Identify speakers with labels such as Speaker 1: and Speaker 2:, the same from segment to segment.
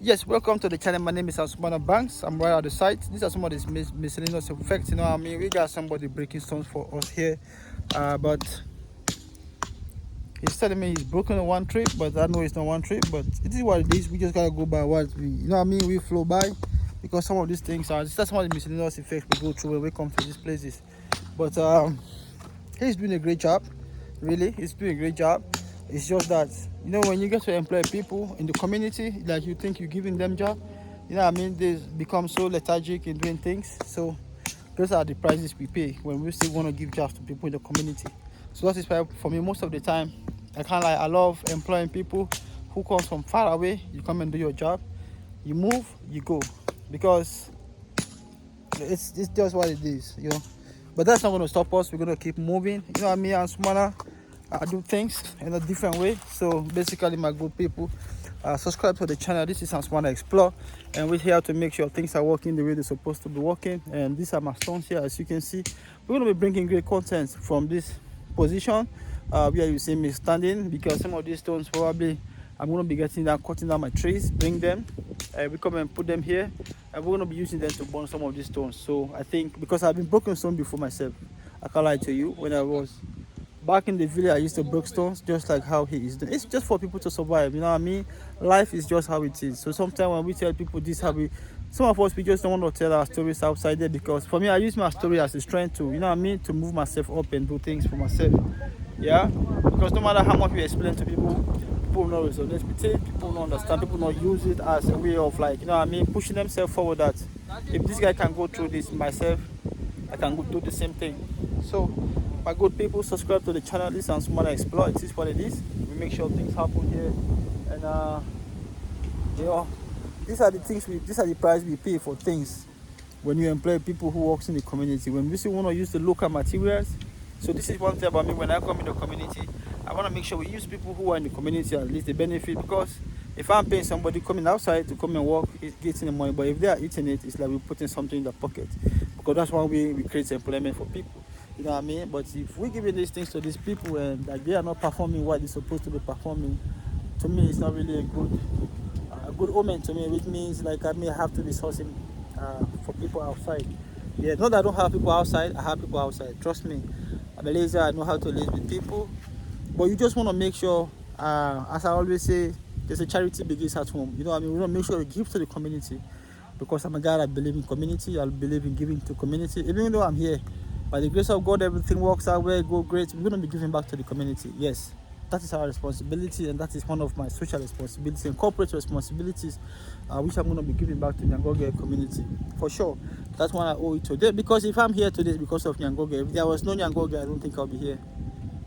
Speaker 1: Yes, welcome to the channel. My name is Ansumana Banks. I'm right at the site. These are some of these miscellaneous effects. You know what I mean? We got somebody breaking stones for us here. But he's telling me he's broken in one trip, but I know it's not one trip. But it is what it is. We just gotta go by what you know what I mean? We flow by because some of these things are just some of the miscellaneous effects we go through when we come to these places. But he's doing a great job. Really, he's doing a great job. It's just that when you get to employ people in the community, like you think you're giving them job, you know what I mean, they become so lethargic in doing things. So those are the prices we pay when we still want to give jobs to people in the community. So that is why for me most of the time I love employing people who come from far away. You come and do your job, you move, you go, because it's just what it is. But that's not going to stop us. We're going to keep moving. You know what I mean? And Sumana, I do things in a different way. So basically, my good people, subscribe to the channel. This is Ansumana Explore, and we're here to make sure things are working the way they're supposed to be working. And these are my stones here, as you can see. We're going to be bringing great content from this position where you see me standing, because some of these stones probably I'm going to be cutting down my trees, bring them, we come and put them here, and we're going to be using them to burn some of these stones. So I think, because I've been broken stone before myself, I can't lie to you, when I was back in the village, I used to break stones just like how he is doing. It's just for people to survive, you know what I mean? Life is just how it is. So sometimes when we tell people this, some of us, we just don't want to tell our stories outside there, because for me, I use my story as a strength to, you know what I mean, to move myself up and do things for myself. Yeah, because no matter how much we explain to people, people not resonate with it, people don't understand, people not use it as a way of, like, you know what I mean, pushing themselves forward, that if this guy can go through this myself, I can do the same thing. So my good people, subscribe to the channel. This is Ansumana Explore. It is what it is. We make sure things happen here, and these are the price we pay for things when you employ people who works in the community. When we still want to use the local materials. So this is one thing about me. When I come in the community, I want to make sure we use people who are in the community, at least they benefit. Because if I'm paying somebody coming outside to come and work, it's getting the money. But if they are eating it, it's like we're putting something in their pocket. Because that's one way we create employment for people. You know what I mean? But if we're giving these things to these people and like they are not performing what they're supposed to be performing, to me it's not really a good omen to me, which means like I may have to be sourcing for people outside. Yeah, not that I don't have people outside, I have people outside. Trust me. I'm a lazy, I know how to live with people. But you just want to make sure, as I always say, there's a charity begins at home. You know what I mean? We want to make sure we give to the community. Because I'm a guy that believe in community, I believe in giving to community. Even though I'm here, by the grace of God, everything works out well, go great. We're going to be giving back to the community. Yes, that is our responsibility, and that is one of my social responsibilities and corporate responsibilities, which I'm going to be giving back to Nyangoge community. For sure. That's one I owe it to them. Because if I'm here today, it's because of Nyangoge. If there was no Nyangoge, I don't think I'll be here.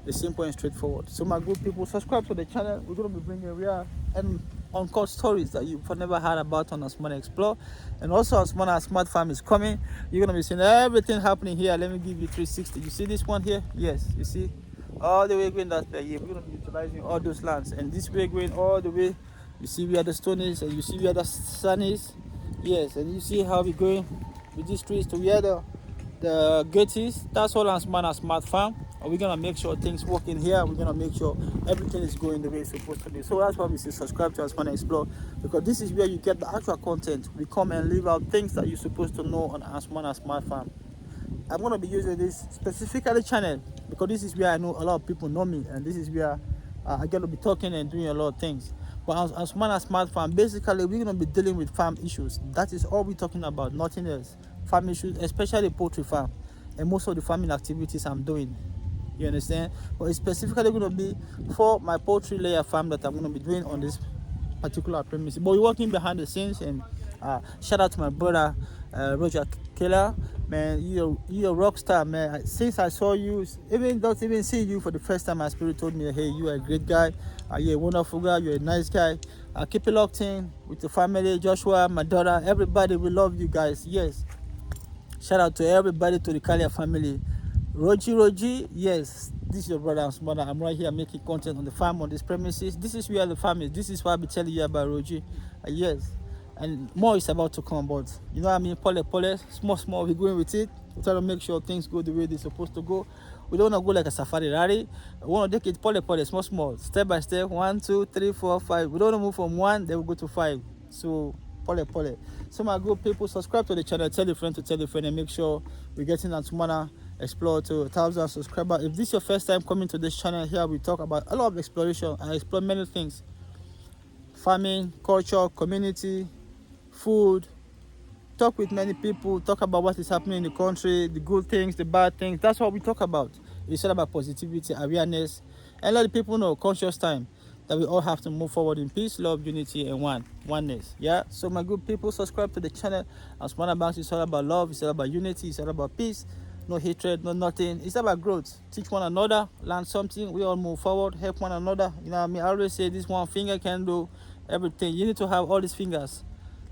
Speaker 1: The simple and straightforward. So my good people, subscribe to the channel. We're going to be bringing real and uncut stories that you've never heard about on Ansumana Explore. And also Ansumana Smart Farm is coming. You're going to be seeing everything happening here. Let me give you 360. You see this one here? Yes, you see? All the way going that way. Yeah, we're going to be utilizing all those lands. And this way going all the way. You see where the stone is, and you see where the sun is. Yes, and you see how we're going with these trees to where the gate is. That's all Ansumana Smart Farm. And we're gonna make sure things work in here. We're gonna make sure everything is going the way it's supposed to be. So that's why we say subscribe to Ansumana Explore, because this is where you get the actual content. We come and leave out things that you're supposed to know on Ansumana Smart Farm. I'm gonna be using this specifically channel because this is where I know a lot of people know me, and this is where I get to be talking and doing a lot of things. But Ansumana Smart Farm, basically we're gonna be dealing with farm issues. That is all we're talking about, nothing else. Farm issues, especially poultry farm, and most of the farming activities I'm doing. You understand? But it's specifically going to be for my poultry layer farm that I'm going to be doing on this particular premise. But we're working behind the scenes, and shout out to my brother Roger Keller. Man, you're a rock star, man. Since I saw you, even see you for the first time, my spirit told me, hey, you are a great guy. You're a wonderful guy. You're a nice guy. Keep it locked in with the family, Joshua, my daughter, everybody. We love you guys. Yes. Shout out to everybody, to the Kalia family. Roji, yes, this is your brother Ansumana. I'm right here making content on the farm, on this premises. This is where the farm is. This is why I'll be telling you about Roji. Yes, and more is about to come, but you know what I mean? Pole, small, we're going with it. We try to make sure things go the way they're supposed to go. We don't want to go like a safari rally. We want to take it pole, small, step by step. 1, 2, 3, 4, 5. We don't want to move from 1, then we go to 5. So pole. So my good people, subscribe to the channel, tell a friend to tell a friend, and make sure we're getting Ansumana Explore to 1,000 subscribers. If this is your first time coming to this channel, here we talk about a lot of exploration. I explore many things: farming, culture, community, food. Talk with many people, talk about what is happening in the country, the good things, the bad things. That's what we talk about. It's all about positivity, awareness, and let the people know, conscious time, that we all have to move forward in peace, love, unity, and oneness. Yeah. So my good people, subscribe to the channel. Ansumana Banks is all about love. It's all about unity. It's all about peace. No hatred, no nothing. It's about growth. Teach one another, learn something. We all move forward, help one another. You know what I mean? I always say this one finger can do everything. You need to have all these fingers,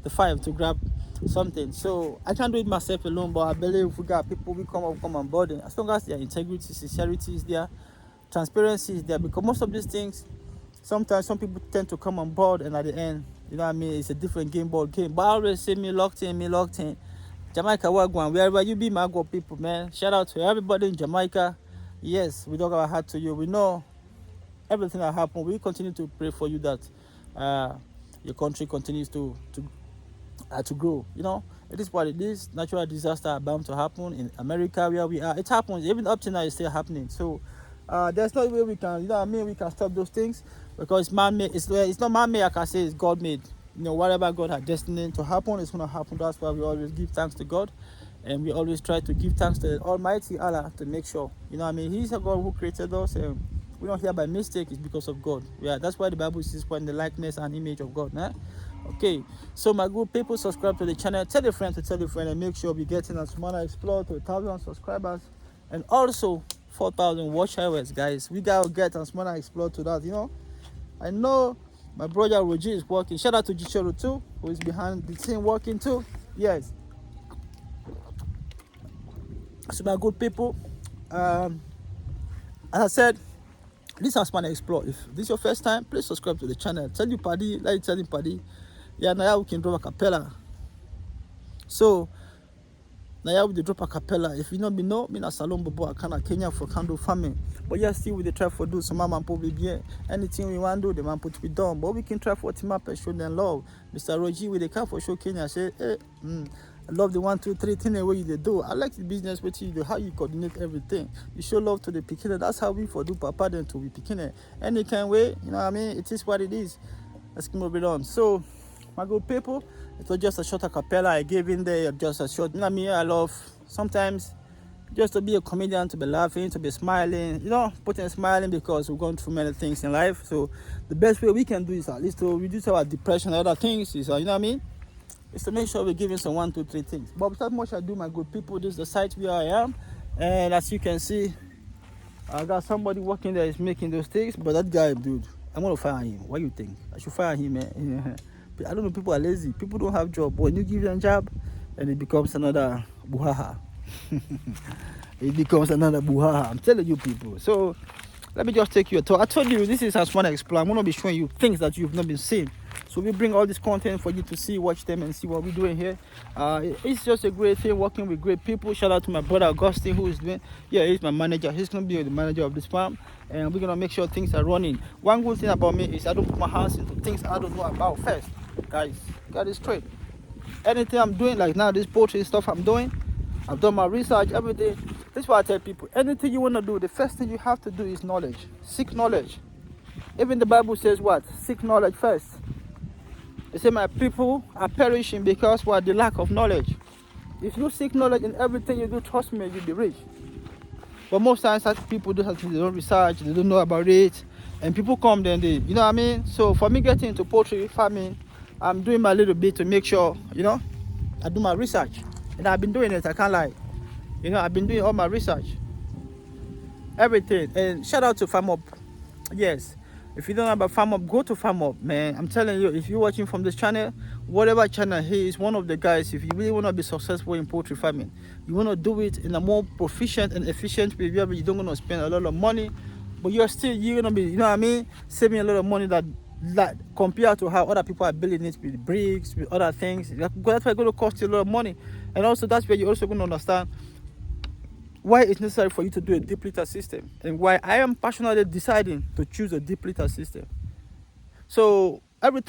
Speaker 1: the five, to grab something. So I can't do it myself alone, but I believe if we got people we come on board, and as long as their integrity, sincerity is there, transparency is there, because most of these things, sometimes some people tend to come on board, and at the end, you know what I mean, it's a different ball game. But I always say me locked in. Jamaica, Wagwan, wherever you be, my good people, man. Shout out to everybody in Jamaica. Yes, we talk our heart to you. We know everything that happened. We continue to pray for you that your country continues to grow. You know, it is what it is. Natural disasters are bound to happen in America where we are. It happens. Even up to now, it's still happening. So there's no way we can, you know what I mean, we can stop those things, because man-made. It's not man-made. I can say it's God-made. You know, whatever God had destined to happen, it's going to happen. That's why we always give thanks to God, and we always try to give thanks to Almighty Allah to make sure, you know what I mean, He's a God who created us, and we're not here by mistake. It's because of God. Yeah, that's why the Bible says we're in the likeness and image of God. Nah? Okay, so my good people, subscribe to the channel, tell a friend to tell a friend, and make sure we get in Ansumana Explore to 1,000 subscribers, and also 4,000 watch hours, guys. We gotta get Ansumana Explore to that. You know, I know my brother Roji is working. Shout out to Jichoro too, who is behind the team working too. Yes. So my good people, as I said, this is Ansumana Explore. If this is your first time, please subscribe to the channel. Tell your party, like tell your party. Yeah, now we can drop a cappella. So now we drop a cappella. If you know me, me na salon bobo akana Kenya for candle farming. But yeah, still we dey try for do some man probably bien. Anything we want to do, the man put we done. But we can try for team up and show them love. Mr. Roji with the car for show Kenya say, I love the 1, 2, 3 thing the way you do. I like the business with you do, how you coordinate everything. You show love to the beginner. That's how we for do papa then to be beginner. Any kind way, you know what I mean? It is what it is. Let's move it on. So my good people, it was just a short acapella I gave in there, just a short. You know what I mean? I love sometimes just to be a comedian, to be laughing, to be smiling, you know, putting smiling, because we're going through many things in life. So the best way we can do is at least to reduce our depression and other things is, you know what I mean? Is to make sure we're giving some 1, 2, 3 things. But without much ado, my good people, this is the site where I am. And as you can see, I got somebody working there is making those things. But that guy, dude, I'm going to fire him. What do you think? I should fire him, man. I don't know, people are lazy. People don't have job. But when you give them a job, and it becomes another buhaha. It becomes another buhaha. I'm telling you, people. So let me just take you a tour. I told you this is Ansumana Explore. I'm going to be showing you things that you've not been seeing. So we bring all this content for you to see, watch them, and see what we're doing here. It's just a great thing working with great people. Shout out to my brother Augustine, who is doing. Yeah, he's my manager. He's going to be the manager of this farm, and we're going to make sure things are running. One good thing about me is I don't put my hands into things I don't know about first. Guys, got it straight. Anything I'm doing, like now this poultry stuff I'm doing, I've done my research, everything. This is what I tell people. Anything you want to do, the first thing you have to do is knowledge. Seek knowledge. Even the Bible says what? Seek knowledge first. They say my people are perishing because what? The lack of knowledge. If you seek knowledge in everything you do, trust me, you'll be rich. But most times people do something, they don't research, they don't know about it. And people come then they, you know what I mean? So for me getting into poultry farming, I'm doing my little bit to make sure, you know, I do my research. And I've been doing it, I can't lie. You know, I've been doing all my research. Everything. And shout out to Farm Up. Yes. If you don't know about Farm Up, go to Farm Up, man. I'm telling you, if you're watching from this channel, whatever channel, he is one of the guys. If you really want to be successful in poultry farming, you want to do it in a more proficient and efficient way, where you don't want to spend a lot of money, but you're going to be, you know what I mean, saving a lot of money that compared to how other people are building it with bricks, with other things. That's why it's going to cost you a lot of money. And also that's where you're also going to understand why it's necessary for you to do a deep litter system, and why I am passionately deciding to choose a deep litter system. So everything